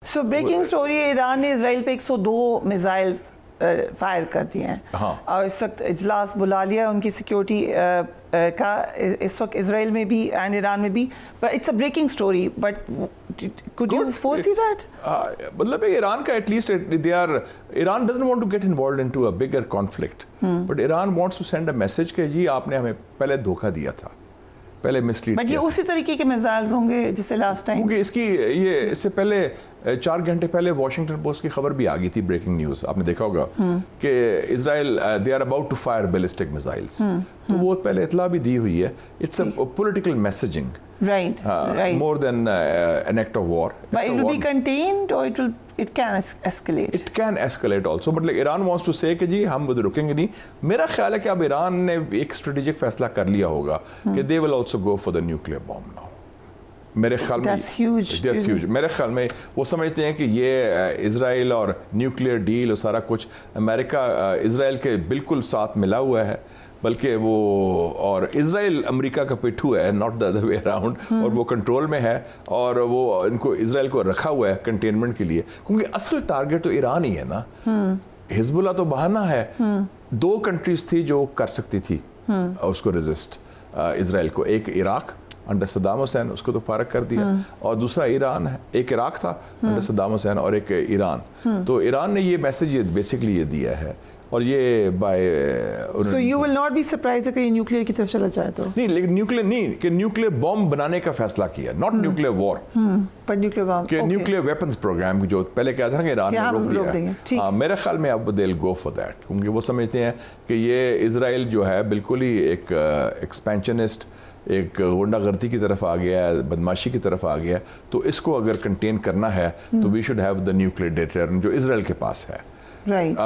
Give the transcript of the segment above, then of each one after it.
So breaking story ہے، ایران نے اسرائیل پہ 102 میزائل فائر کر دیے ہیں اور اس وقت اجلاس بلا لیا ان کی سیکیورٹی کا اس وقت اسرائیل میں بھی اینڈ ایران میں بھی. But it's a breaking story, but could you foresee that? مطلب ایران کا at least Iran doesn't want to get involved into a bigger conflict, but Iran wants to send a message کہ جی آپ نے ہمیں پہلے دھوکہ دیا تھا، پہلے مسلیڈ بٹ یہ اسی طریقے کے میزائلز ہوں گے جسے لاسٹ ٹائم، کیونکہ اس کی یہ اس سے پہلے 4 گھنٹے پہلے واشنگٹن پوسٹ کی خبر بھی آ گئی تھی، بریکنگ نیوز آپ نے دیکھا ہوگا کہ Israel they are about to fire ballistic missiles, تو وہ پہلے اطلاع بھی دی ہوئی ہے. It's a political messaging right more than an act of war. But it will be contained or it can escalate. It can escalate also, but like Iran wants to say کہ جی ہم ادھر رکیں گے نہیں. میرا خیال ہے کہ اب ایران نے ایک اسٹریٹجک فیصلہ کر لیا ہوگا کہ they will also go for the nuclear bomb now. میرے خیال میں That's huge. میرے خیال میں وہ سمجھتے ہیں کہ یہ اسرائیل اور نیوکلیئر ڈیل اور سارا کچھ امریکہ اسرائیل کے بالکل ساتھ ملا ہوا ہے، بلکہ وہ اور اسرائیل امریکہ کا پٹھو ہے، not the other way around, اور وہ کنٹرول میں ہے اور وہ ان کو اسرائیل کو رکھا ہوا ہے کنٹینمنٹ کے لیے، کیونکہ اصل ٹارگیٹ تو ایران ہی ہے نا. حزب اللہ تو بہانہ ہے. 2 کنٹریز تھی جو کر سکتی تھی اس کو ریزسٹ اسرائیل کو، ایک عراق انڈر صدام حسین، اس کو تو فارغ کر دیا، اور دوسرا ایران ہے. ایک عراق تھا انڈر صدام حسین اور ایک ایران. تو ایران نے یہ میسج بیسکلی یہ دیا ہے، اور یہ So you will not be surprised کہ یہ نیوکلیئر کی طرف چلا جائے تو نہیں، لیکن نیوکلیئر نہیں کہ نیوکلیئر بام بنانے کا فیصلہ کیا، ناٹ نیوکلیئر وار، پر نیوکلیئر بام کہ نیوکلیئر ویپنز پروگرام جو پہلے کہا تھا نا کہ ایران نے روک دیا. میرے خیال میں اب they'll go for that، کیونکہ وہ سمجھتے ہیں کہ یہ اسرائیل جو ہے بالکل ہی ایک ایکسپینشنسٹ، ایک غنڈہ گردی کی طرف آ گیا ہے، بدماشی کی طرف آ گیا ہے. تو اس کو اگر کنٹین کرنا ہے تو we should have the nuclear deterrent جو اسرائیل کے پاس ہے.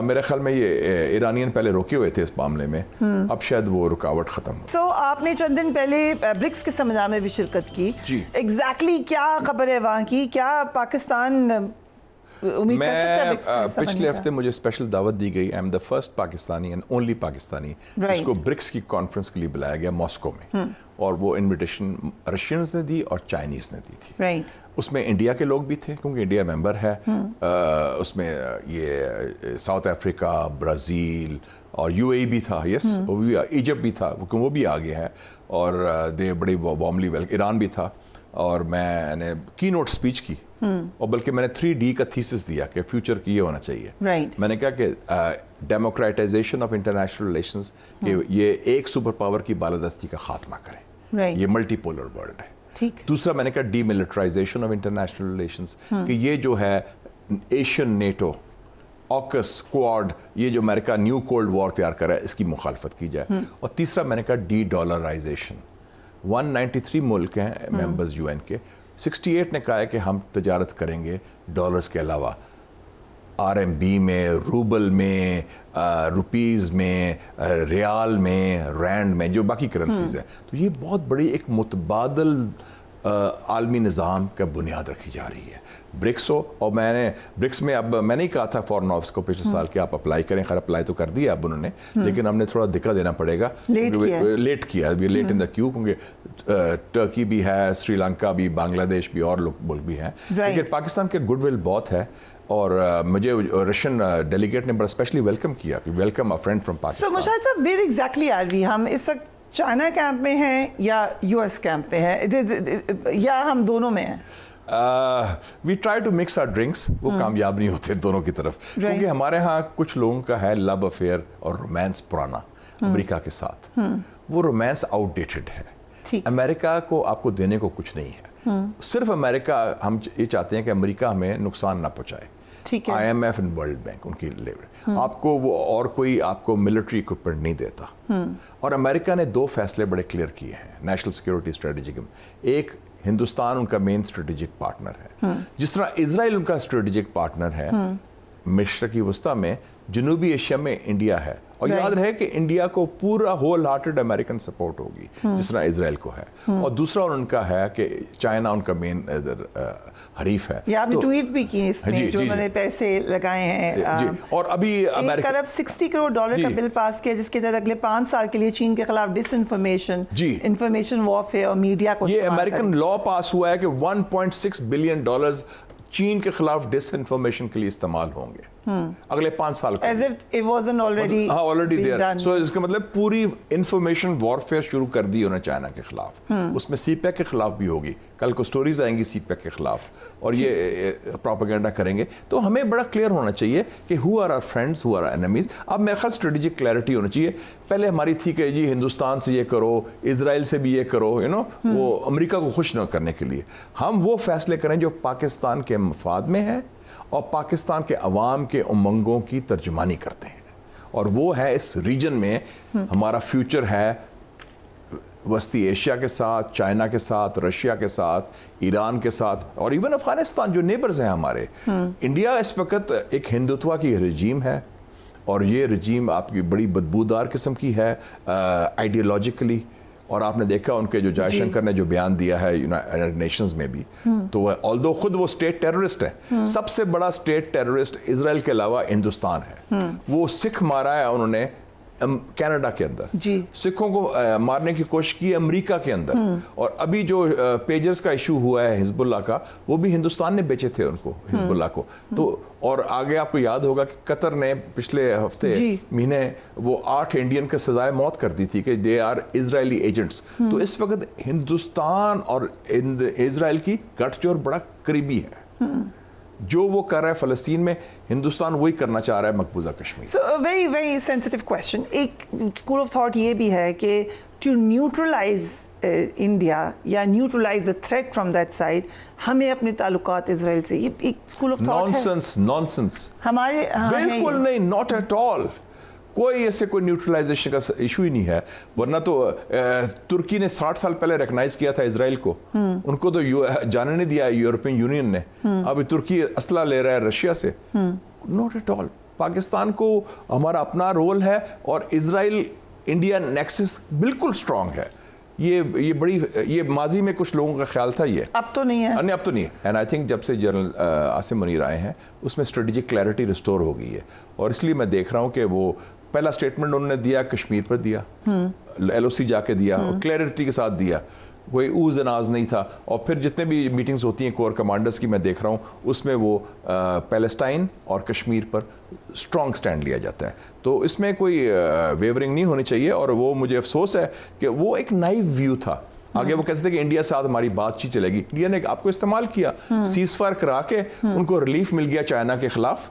میرے خیال میں یہ ایرانین پہلے روکے ہوئے تھے اس معاملے میں، اب شاید وہ رکاوٹ ختم ہو. سو آپ نے چند دن پہلے برکس کے سمجھا میں بھی شرکت کی، ایگزیکٹلی کیا خبر ہے وہاں کی؟ کیا پاکستان امید کر سکتا ہے برکس کا حصہ؟ پچھلے ہفتے مجھے اسپیشل دعوت دی گئی، I am the first Pakistani and only Pakistani جس کو برکس کی کانفرنس کے لیے بلایا گیا ماسکو میں، اور وہ انویٹیشن رشینز نے دی اور چائنیز نے دی تھی. اس میں انڈیا کے لوگ بھی تھے کیونکہ انڈیا ممبر ہے، اس میں یہ ساؤتھ افریقہ، برازیل اور یو اے ای بھی تھا، یس وہ بھی، ایجپٹ بھی تھا کیونکہ وہ بھی آگے ہے، اور دے بڑی وارملی ایران بھی تھا. اور میں نے کی نوٹ اسپیچ کی، اور بلکہ میں نے 3D کا تھیسس دیا کہ فیوچر کی یہ ہونا چاہیے. میں نے کہا کہ ڈیموکریٹائزیشن آف انٹرنیشنل ریلیشنز، کہ یہ ایک سپر پاور کی بالادستی کا خاتمہ کریں، یہ ملٹی پولر ورلڈ ہے. دوسرا میں نے کہا D militarisation of international relations, کہ یہ جو ہے ایشین نیٹو، آکس، کوآڈ، یہ جو امریکہ نیو کولڈ وار تیار کر رہا ہے، اس کی مخالفت کی جائے. اور تیسرا میں نے کہا ڈی ڈالرائزیشن. 193 ملک ہیں ممبرز UN کے، 68 نے کہا ہے کہ ہم تجارت کریں گے ڈالرز کے علاوہ، RMB میں، روبل میں، روپیز میں، ریال میں، رینڈ میں، جو باقی کرنسیز ہیں. تو یہ بہت بڑی ایک متبادل عالمی نظام کا بنیاد رکھی جا رہی ہے. برکس ہو، اور میں نے برکس میں اب میں نہیں کہا تھا فارن آفس کو پچھلے سال کہ آپ اپلائی کریں، خیر اپلائی تو کر دیا اب انہوں نے، لیکن ہم نے تھوڑا دھکا دینا پڑے گا، لیٹ کیا، لیٹ ان دا کیو، کیونکہ ٹرکی بھی ہے، سری لنکا بھی، بنگلہ دیش بھی، اور ملک بھی ہیں. لیکن پاکستان کے گڈ ول بہت ہے، اور مجھے رشین ڈیلیگیٹ نے بڑا اسپیشلی ویلکم کیا، welcome a friend from Pakistan. So Mushahid صاحب، ویئر ایگزیکٹلی آر وی؟ ہم اس وقت چائنا کیمپ میں ہیں یا US کیمپ میں ہیں، یا ہم دونوں میں ہیں؟ We try to mix our drinks, وہ کامیاب نہیں ہوتے دونوں کی طرف، کیونکہ ہمارے ہاں کچھ لوگوں کا ہے لو افیئر اور رومانس پرانا امریکہ کے ساتھ. وہ رومانس آؤٹ ڈیٹڈ ہے. امریکہ کو آپ کو دینے کو کچھ نہیں ہے، صرف امریکہ، ہم یہ چاہتے ہیں کہ امریکہ ہمیں نقصان نہ پہنچائے. IMF اینڈ ورلڈ بینک ان کی لیور، آپ کو وہ اور کوئی آپ کو ملٹری اکوپمنٹ نہیں دیتا. اور امریکہ نے 2 فیصلے بڑے کلیئر کیے ہیں نیشنل سیکورٹی اسٹریٹجی کے. ایک، ہندوستان ان کا مین اسٹریٹجک پارٹنر ہے، جس طرح اسرائیل ان کا اسٹریٹجک پارٹنر ہے مشرقی وسطیٰ میں، جنوبی ایشیا میں انڈیا ہے. اور یاد رہے کہ انڈیا کو پورا ہول ہارٹڈ امریکن سپورٹ ہوگی جس طرح اسرائیل کو ہے. اور دوسرا ان کا ہے کہ چائنا ان کا مین حریف ہے. آپ نے ٹویٹ بھی کی اس میں، جو انہوں نے پیسے لگائے ہیں، اور ابھی $1 ارب 60 کروڑ کا بل پاس کیا، جس کے تحت اگلے 5 سال کے لیے چین کے خلاف ڈس انفارمیشن، انفارمیشن وارفیئر اور میڈیا کو. یہ امریکن لا پاس ہوا ہے کہ $1.6 بلین چین کے خلاف ڈس انفارمیشن کے لیے استعمال ہوں گے اگلے 5 سال کے As if it wasn't already already been there. done. So اس کا مطلب پوری انفارمیشن وارفیئر شروع کر دی انہوں نے چائنا کے خلاف. اس میں سی پیک کے خلاف بھی ہوگی, کل کو سٹوریز آئیں گی سی پیک کے خلاف, اور یہ پروپیگنڈا کریں گے. تو ہمیں بڑا کلیئر ہونا چاہیے کہ who are our friends, who are our enemies. اب میرے خیال اسٹریٹجک کلیئرٹی ہونی چاہیے. پہلے ہماری تھی کہ جی ہندوستان سے یہ کرو, اسرائیل سے بھی یہ کرو, وہ امریکہ کو خوش نہ کرنے کے لیے. ہم وہ فیصلے کریں جو پاکستان کے مفاد میں ہیں اور پاکستان کے عوام کے امنگوں کی ترجمانی کرتے ہیں, اور وہ ہے اس ریجن میں ہمارا فیوچر ہے وسطی ایشیا کے ساتھ, چائنا کے ساتھ, رشیا کے ساتھ, ایران کے ساتھ, اور ایون افغانستان جو نیبرز ہیں ہمارے. انڈیا اس وقت ایک ہندوتوا کی رجیم ہے, اور یہ رجیم آپ کی بڑی بدبودار قسم کی ہے آئیڈیالوجیکلی, اور آپ نے دیکھا ان کے جو جے شنکر نے جو بیان دیا ہے یونائیٹڈ نیشنز میں بھی, تو آلدو خود وہ اسٹیٹ ٹیررسٹ ہے, سب سے بڑا اسٹیٹ ٹیررسٹ اسرائیل کے علاوہ ہندوستان ہے. وہ سکھ مارا ہے انہوں نے کینیڈا کے اندر, سکھوں کو مارنے کی کوشش کی امریکہ کے اندر, اور ابھی جو پیجرز کا ایشو ہوا ہے حزب اللہ کا, وہ بھی ہندوستان نے بیچے تھے ان کو, حزب اللہ کو. تو اور آگے آپ کو یاد ہوگا کہ قطر نے پچھلے ہفتے مہینے وہ 8 انڈین کے سزائے موت کر دی تھی کہ دے آر اسرائیلی ایجنٹس. تو اس وقت ہندوستان اور اسرائیل کی گٹھ جوڑ بڑا قریبی ہے. جو وہ کر رہا ہے فلسطین میں, ہندوستان وہی کرنا چاہ رہا ہے مقبوضہ Kashmir. So very very sensitive question. ایک اسکول آف تھاٹ یہ بھی ہے کہ ٹو نیوٹرلائز انڈیا یا neutralise the threat from that side, ہمیں اپنے تعلقات اسرائیل سے, یہ ایک اسکول آف تھاٹ ہے. نانسنس ہمارے بالکل نہیں, ناٹ ایٹ آل. کوئی ایسے کوئی نیوٹرلائزیشن کا ایشو ہی نہیں ہے. ورنہ تو ترکی نے 60 سال پہلے ریکگنائز کیا تھا اسرائیل کو, ان کو تو جانے نہیں دیا یورپین یونین نے. اب ترکی اسلحہ لے رہا ہے رشیا سے. Not at all. پاکستان کو ہمارا اپنا رول ہے, اور اسرائیل انڈیا نیکسس بالکل اسٹرانگ ہے. یہ بڑی, یہ ماضی میں کچھ لوگوں کا خیال تھا, یہ اب تو نہیں ہے. نہیں, اب تو نہیں ہے. اینڈ آئی تھنک جب سے جنرل عاصم منیر آئے ہیں اس میں اسٹریٹجک کلیئرٹی ریسٹور ہو گئی ہے, اور اس لیے میں دیکھ رہا ہوں کہ وہ پہلا اسٹیٹمنٹ انہوں نے دیا کشمیر پر دیا, ایل او سی جا کے دیا, اور کلیئرٹی کے ساتھ دیا, کوئی اوز ناز نہیں تھا. اور پھر جتنے بھی میٹنگز ہوتی ہیں کور کمانڈرز کی میں دیکھ رہا ہوں, اس میں وہ پیلسٹائن اور کشمیر پر اسٹرانگ سٹینڈ لیا جاتا ہے. تو اس میں کوئی ویورنگ نہیں ہونی چاہیے, اور وہ مجھے افسوس ہے کہ وہ ایک نائیو ویو تھا. آگے وہ کہتے تھے کہ انڈیا ساتھ ہماری بات چیت چلے گی. انڈیا نے آپ کو استعمال کیا, سیز فائر کرا کے ان کو ریلیف مل گیا چائنا کے خلاف,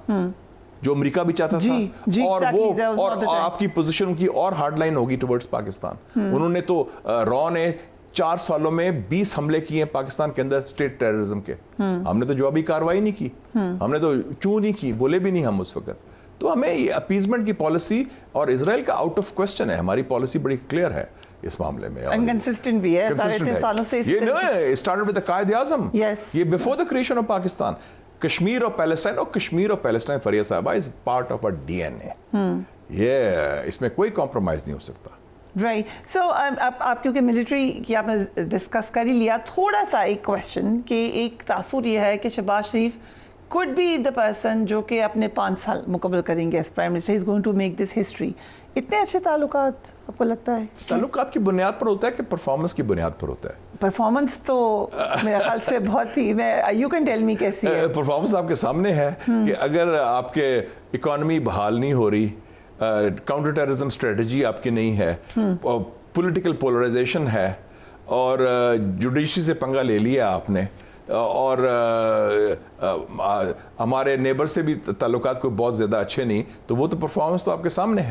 جو امریکہ بھی چاہتا تھا, اور وہ اور آپ کی پوزیشن کی اور ہارڈ لائن ہوگی ٹورڈز پاکستان. انہوں نے تو را نے 4 سالوں میں 20 حملے کیے ہیں پاکستان کے اندر اسٹیٹ ٹیررزم کے. ہم نے تو جوابی کاروائی نہیں کی, ہم نے تو چوں نہیں کی, بولے بھی نہیں ہم اس وقت. تو ہمیں یہ اپیزمنٹ کی پالیسی, اور اسرائیل کا آؤٹ آف کوسچن ہے, ہماری پالیسی بڑی کلیئر ہے اس معاملے میں, انکنسسٹنٹ بھی ہے. 3.5 سالوں سے یہ نہیں اسٹارٹڈ ود قائد اعظم, یہ before the creation of Pakistan. Kashmir اور پیلسٹائن, اور کشمیر اور پیلسٹائن فریہ صاحبہ is part of our DNA. یہ اس میں کوئی کمپرومائز نہیں ہو سکتا. رائٹ. سو آپ کیونکہ ملٹری کی آپ نے ڈسکس کر ہی لیا, تھوڑا سا ایک کویشچن کہ ایک تاثر یہ ہے کہ شہباز شریف could be the person جو کہ اپنے 5 سال مکمل کریں گے as prime minister, is going to make this history. اتنے اچھے تعلقات آپ کو لگتا ہے؟ تعلقات کی بنیاد پر ہوتا ہے کہ پرفارمنس کی بنیاد پر ہوتا ہے؟ پرفارمنس تو میرے خیال سے بہت ہی, you can tell me کیسی ہے پرفارمنس. آپ کے سامنے ہے کہ اگر آپ کے اکانومی بحال نہیں ہو رہی, کاؤنٹر ٹیررزم اسٹریٹجی آپ کی نہیں ہے, پولیٹیکل پولرائزیشن ہے, اور جوڈیشری سے پنگا لے لیا آپ نے, اور ہمارے نیبر سے بھی تعلقات کوئی بہت زیادہ اچھے نہیں, تو وہ تو پرفارمنس تو آپ کے سامنے ہے.